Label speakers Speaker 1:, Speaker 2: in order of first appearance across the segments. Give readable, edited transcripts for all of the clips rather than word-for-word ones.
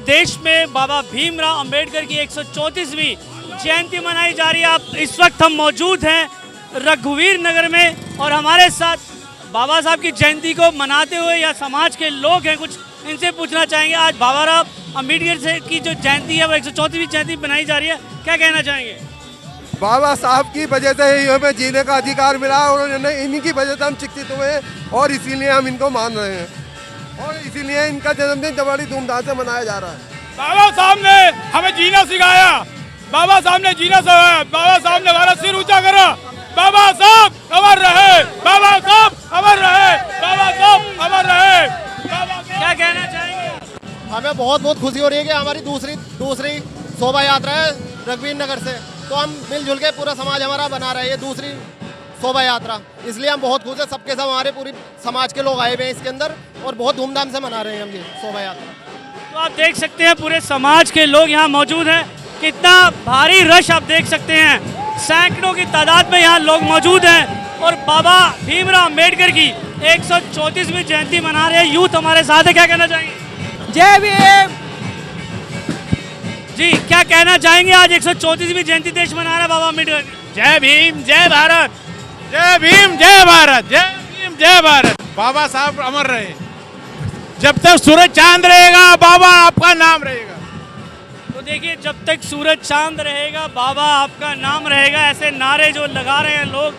Speaker 1: देश में बाबा भीमराव अंबेडकर की 134वीं जयंती मनाई जा रही है। आप इस वक्त हम मौजूद हैं रघुवीर नगर में और हमारे साथ बाबा साहब की जयंती को मनाते हुए या समाज के लोग हैं, कुछ इनसे पूछना चाहेंगे। आज बाबा राव अम्बेडकर से की जो जयंती है वो 134वीं जयंती बनाई जा रही है, क्या कहना चाहेंगे?
Speaker 2: बाबा साहब की वजह से ही हमें जीने का अधिकार मिला और उन्होंने इन्हीं की वजह से हम शिक्षित हुए और इसीलिए हम इनको मान रहे हैं और इसीलिए इनका जन्मदिन बड़ी धूमधाम से मनाया जा रहा है।
Speaker 3: बाबा साहब ने हमें जीना सिखाया, बाबा साहब ने जीना सिखाया, बाबा साहब ने हमारा सिर ऊंचा करा। बाबा साहब अमर रहे, बाबा साहब अमर रहे, बाबा साहब अमर रहे।
Speaker 1: क्या कहना चाहेंगे?
Speaker 4: हमें बहुत बहुत खुशी हो रही है कि हमारी दूसरी शोभा यात्रा है रघुवीर नगर से, तो हम मिलजुल के पूरा समाज हमारा बना रहे हैं दूसरी शोभा यात्रा, इसलिए हम बहुत खुश हैं। सबके सब हमारे पूरी समाज के लोग आए हुए हैं इसके अंदर और बहुत धूमधाम से मना रहे हैं हम ये शोभा यात्रा।
Speaker 1: तो आप देख सकते हैं पूरे समाज के लोग यहाँ मौजूद हैं, कितना भारी रश आप देख सकते हैं, सैकड़ों की तादाद में यहाँ लोग मौजूद हैं और बाबा भीमराव अम्बेडकर की 134वीं जयंती मना रहे हैं। यूथ हमारे साथ है, क्या कहना चाहेंगे?
Speaker 5: जय भीम।
Speaker 1: जी, क्या कहना चाहेंगे? आज 134वीं जयंती देश मना रहा है बाबा अम्बेडकर की।
Speaker 3: जय भीम, जय भारत, जय भीम, जय भारत, जय भीम, जय भारत। बाबा साहब अमर रहे, जब तक सूरज चांद रहेगा बाबा आपका नाम रहेगा।
Speaker 1: तो देखिए, जब तक सूरज चांद रहेगा बाबा आपका नाम रहेगा, ऐसे नारे जो लगा रहे हैं लोग।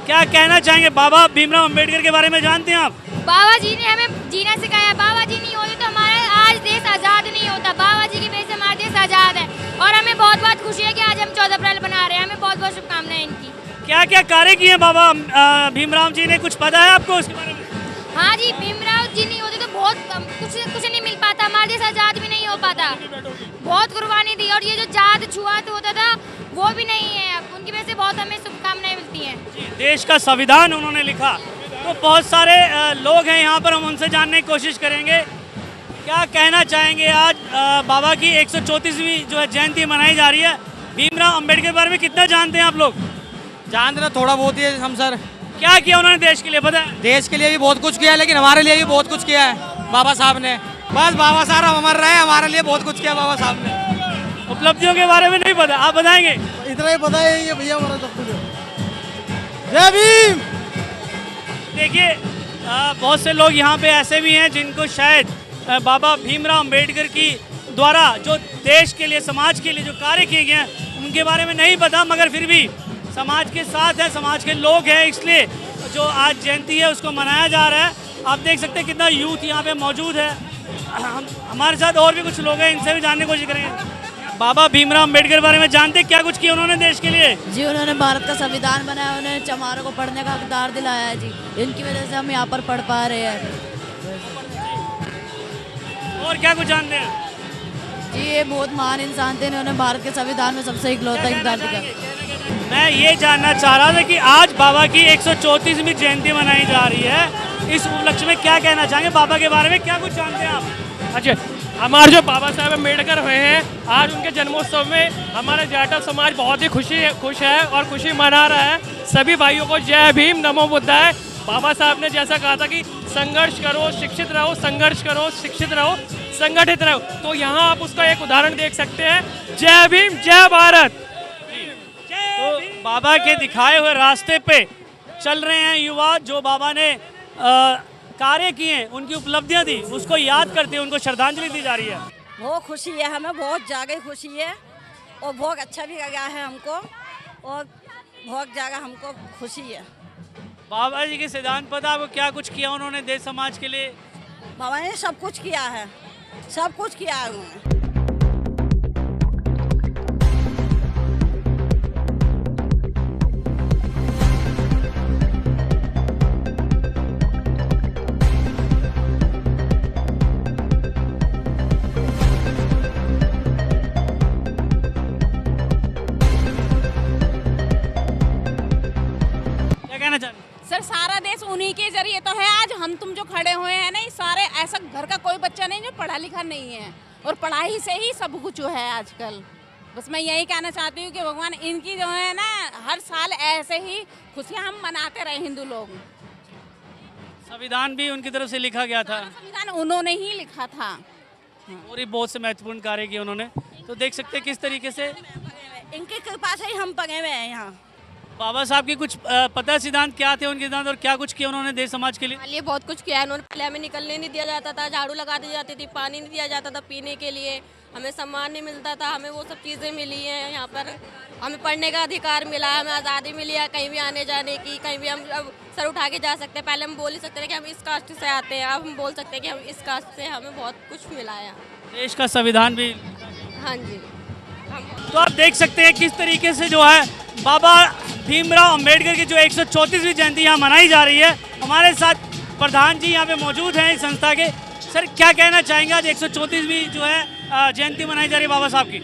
Speaker 1: क्या कहना चाहेंगे? बाबा भीमराव अम्बेडकर के बारे में जानते हैं आप?
Speaker 6: बाबा जी ने हमें जीना सिखाया, बाबा जी नहीं होते तो हमारा आज देश आज़ाद नहीं होता। बाबा जी की वजह से हमारा देश आज़ाद है और हमें बहुत बहुत खुशी है कि आज हम 14 अप्रैल मना रहे हैं। हमें बहुत बहुत शुभकामनाएं इनकी।
Speaker 1: क्या क्या कार्य किए बाबा भीमराव जी ने, कुछ पता है आपको उसके बारे में?
Speaker 6: हाँ जी, भीमराव जी नहीं होते तो बहुत कुछ नहीं मिल पाता, हमारा देश आज़ाद भी नहीं हो पाता। बहुत कुर्बानी दी और ये जो जात छुआत होता था वो भी नहीं है, उनकी वजह से बहुत हमें शुभकामनाएं मिलती हैं।
Speaker 1: देश का संविधान उन्होंने लिखा। तो बहुत सारे लोग हैं यहाँ पर, हम उनसे जानने की कोशिश करेंगे। क्या कहना चाहेंगे? आज बाबा की 134वीं जो है जयंती मनाई जा रही है। भीमराव अम्बेडकर के बारे में कितना जानते हैं आप लोग?
Speaker 5: जानते ना थोड़ा बहुत ही हम सर।
Speaker 1: क्या किया उन्होंने देश के लिए, पता है?
Speaker 5: देश के लिए भी बहुत कुछ किया है, लेकिन हमारे लिए भी बहुत कुछ किया है बाबा साहब ने। बस बाबा साहब अमर रहे, हमारे लिए बहुत कुछ किया बाबा साहब ने।
Speaker 1: उपलब्धियों के बारे में नहीं पता, आप बताएंगे?
Speaker 5: इतना ही पता है ये भैया हमारा सब कुछ। जय भीम।
Speaker 1: देखिए, बहुत से लोग यहाँ पे ऐसे भी हैं जिनको शायद बाबा भीमराव अम्बेडकर की द्वारा जो देश के लिए, समाज के लिए जो कार्य किए गए हैं उनके बारे में नहीं पता, मगर फिर भी समाज के साथ है, समाज के लोग हैं, इसलिए जो आज जयंती है उसको मनाया जा रहा है। आप देख सकते हैं कितना यूथ यहाँ पे मौजूद है। हमारे साथ और भी कुछ लोग हैं, इनसे भी जानने की कोशिश करेंगे। बाबा भीमराव अम्बेडकर के बारे में जानते क्या कुछ किया उन्होंने देश के लिए?
Speaker 7: जी, उन्होंने भारत का संविधान बनाया, उन्होंने चमारों को पढ़ने का अधिकार दिलाया है जी। इनकी वजह से हम यहाँ पर पढ़ पा रहे हैं।
Speaker 1: और क्या कुछ जानते हैं?
Speaker 7: जी, ये बहुत महान इंसान थे, इन्होंने भारत के संविधान में सबसे इकलौता योगदान दिया।
Speaker 1: मैं ये जानना चाह रहा था कि आज बाबा की 134वीं जयंती मनाई जा रही है, इस उपलक्ष्य में क्या कहना चाहेंगे? बाबा के बारे में क्या कुछ जानते हैं आप?
Speaker 8: अच्छा, हमारे जो बाबा साहब अम्बेडकर हुए हैं, आज उनके जन्मोत्सव में हमारा जाटव समाज बहुत ही खुश है और खुशी मना रहा है। सभी भाइयों को जय भीम, नमो बुद्धाय। बाबा साहब ने जैसा कहा था कि संघर्ष करो, शिक्षित रहो, संघर्ष करो, शिक्षित रहो, संगठित रहो, तो यहाँ आप उसका एक उदाहरण देख सकते हैं। जय भीम, जय भारत।
Speaker 1: तो बाबा के दिखाए हुए रास्ते पे चल रहे हैं युवा, जो बाबा ने कार्य किए, उनकी उपलब्धियां दी, उसको याद करते हैं, उनको श्रद्धांजलि दी जा रही है।
Speaker 9: बहुत खुशी है, हमें बहुत ज़्यादा खुशी है और बहुत अच्छा भी लगा है हमको और बहुत ज़्यादा हमको खुशी है।
Speaker 1: बाबा जी के सिद्धांत पता आपको, क्या कुछ किया उन्होंने देश समाज के लिए?
Speaker 9: बाबा ने सब कुछ किया है, सब कुछ किया है उन्होंने।
Speaker 10: सर, सारा देश उन्हीं के जरिए तो है। आज हम तुम जो खड़े हुए हैं ना, सारे ऐसा घर का कोई बच्चा नहीं जो पढ़ा लिखा नहीं है और पढ़ाई से ही सब कुछ है आजकल। बस मैं यही कहना चाहती हूँ कि भगवान इनकी जो है ना, हर साल ऐसे ही खुशियाँ हम मनाते रहे हिंदू लोग।
Speaker 1: संविधान भी उनकी तरफ से लिखा गया था?
Speaker 10: संविधान उन्होंने ही लिखा था।
Speaker 1: और ये बहुत से महत्वपूर्ण कार्य किए उन्होंने। तो देख सकते हैं किस तरीके से
Speaker 9: इनकी कृपा से ही हम पगे हुए हैं यहाँ।
Speaker 1: बाबा साहब के कुछ पता सिद्धांत क्या थे उनके सिद्धांत और क्या कुछ किया उन्होंने देश समाज के लिए?
Speaker 10: लिए बहुत कुछ किया है उन्होंने। पहले हमें निकलने नहीं दिया जाता था, झाड़ू लगा दी जाती थी, पानी नहीं दिया जाता था पीने के लिए, हमें सम्मान नहीं मिलता था, हमें वो सब चीज़ें मिली हैं यहाँ पर। हमें पढ़ने का अधिकार मिला, हमें आज़ादी मिली है कहीं भी आने जाने की, कहीं भी हम अब सर उठा के जा सकते हैं। पहले हम बोल ही सकते थे कि हम इस कास्ट से आते हैं, अब हम बोल सकते हैं कि हम इस कास्ट से, हमें बहुत कुछ मिला है।
Speaker 1: देश का संविधान भी।
Speaker 10: हाँ जी।
Speaker 1: तो आप देख सकते हैं किस तरीके से जो है बाबा भीमराव अंबेडकर की जो 134वीं जयंती यहाँ मनाई जा रही है। हमारे साथ प्रधान जी यहाँ पे मौजूद हैं इस संस्था के। सर क्या कहना चाहेंगे, आज 134वीं जो है जयंती मनाई जा रही है बाबा साहब की?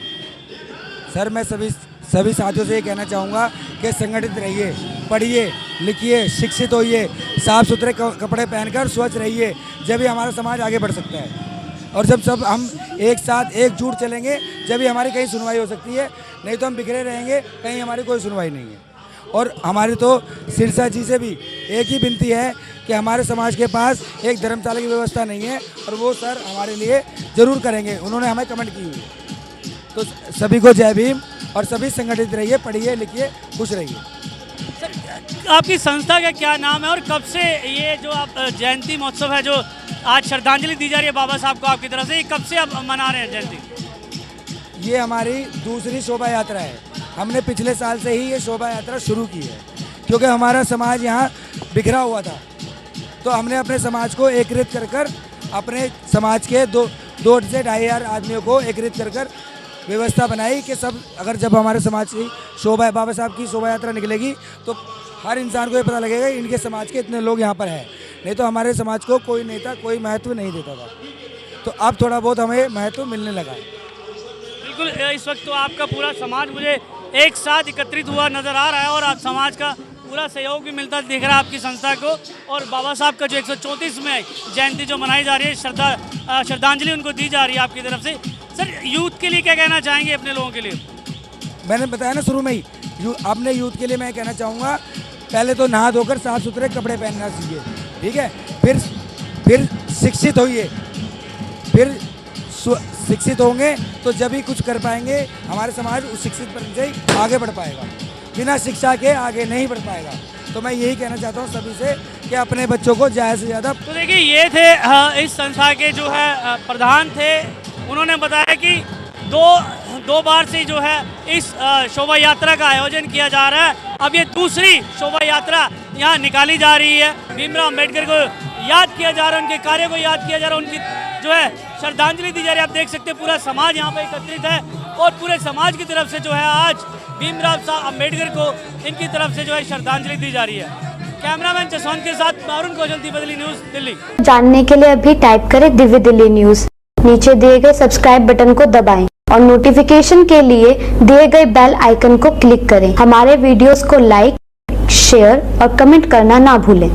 Speaker 11: सर मैं सभी साथियों से ये कहना चाहूँगा कि संगठित रहिए, पढ़िए लिखिए, शिक्षित होइए, साफ़ सुथरे कपड़े पहनकर स्वच्छ रहिए, जब ही हमारा समाज आगे बढ़ सकता है। और जब सब हम एक साथ एकजुट चलेंगे जब ही हमारी कहीं सुनवाई हो सकती है, नहीं तो हम बिखरे रहेंगे, कहीं हमारी कोई सुनवाई नहीं है। और हमारी तो सिरसा जी से भी एक ही विनती है कि हमारे समाज के पास एक धर्मशाला की व्यवस्था नहीं है और वो सर हमारे लिए ज़रूर करेंगे, उन्होंने हमें कमेंट की हुई है। तो सभी को जय भीम और सभी संगठित रहिए, पढ़िए लिखिए, खुश रहिए।
Speaker 1: सर आपकी संस्था का क्या नाम है और कब से ये जो आप जयंती महोत्सव है जो आज श्रद्धांजलि दी जा रही है बाबा साहब को आपकी तरफ से, ये कब से आप मना रहे हैं जयंती?
Speaker 11: ये हमारी दूसरी शोभा यात्रा है। हमने पिछले साल से ही ये शोभा यात्रा शुरू की है क्योंकि हमारा समाज यहाँ बिखरा हुआ था, तो हमने अपने समाज को एकत्रित कर अपने समाज के 2 से 2,500 आदमियों को एकत्रित कर व्यवस्था बनाई कि सब अगर जब हमारे समाज की बाबा साहब की शोभा यात्रा निकलेगी तो हर इंसान को ये पता लगेगा इनके समाज के इतने लोग यहाँ पर हैं। नहीं तो हमारे समाज को कोई नेता कोई महत्व नहीं देता था, तो अब थोड़ा बहुत हमें महत्व मिलने लगा है।
Speaker 1: बिल्कुल, इस वक्त तो आपका पूरा समाज मुझे एक साथ एकत्रित हुआ नज़र आ रहा है और आप समाज का पूरा सहयोग भी मिलता दिख रहा है आपकी संस्था को। और बाबा साहब का जो 134वीं जयंती जो मनाई जा रही है, श्रद्धांजलि उनको दी जा रही है आपकी तरफ से। सर यूथ के लिए क्या कहना चाहेंगे अपने लोगों के लिए?
Speaker 11: मैंने बताया ना शुरू में ही, अपने यूथ के लिए मैं कहना चाहूँगा पहले तो नहा धोकर साफ़ सुथरे कपड़े पहनना सीखिए, ठीक है, फिर शिक्षित होइए, फिर शिक्षित होंगे तो जब ही कुछ कर पाएंगे, हमारे समाज उस शिक्षित बन से ही आगे बढ़ पाएगा, बिना शिक्षा के आगे नहीं बढ़ पाएगा। तो मैं यही कहना चाहता हूँ सभी से कि अपने बच्चों को ज़्यादा से ज़्यादा।
Speaker 1: तो देखिए ये थे इस संस्था के जो है प्रधान थे, उन्होंने बताया कि दो बार से जो है इस शोभा यात्रा का आयोजन किया जा रहा है। अब ये दूसरी शोभा यात्रा यहाँ निकाली जा रही है। भीमराव अंबेडकर को याद किया जा रहा है, उनके कार्य को याद किया जा रहा है, उनकी जो है श्रद्धांजलि दी जा रही है। आप देख सकते हैं पूरा समाज यहाँ पे एकत्रित है और पूरे समाज की तरफ से जो है आज भीमराव साहब अंबेडकर को इनकी तरफ से जो है श्रद्धांजलि दी जा रही है। कैमरामैन जसवंत के साथ अरुण कौशल, दिव्य दिल्ली न्यूज़, दिल्ली।
Speaker 12: जानने के लिए अभी टाइप करें दिव्य दिल्ली न्यूज़, नीचे दिए गए सब्सक्राइब बटन को दबाएं और नोटिफिकेशन के लिए दिए गए बेल आइकन को क्लिक करें। हमारे वीडियोस को लाइक, शेयर और कमेंट करना ना भूलें।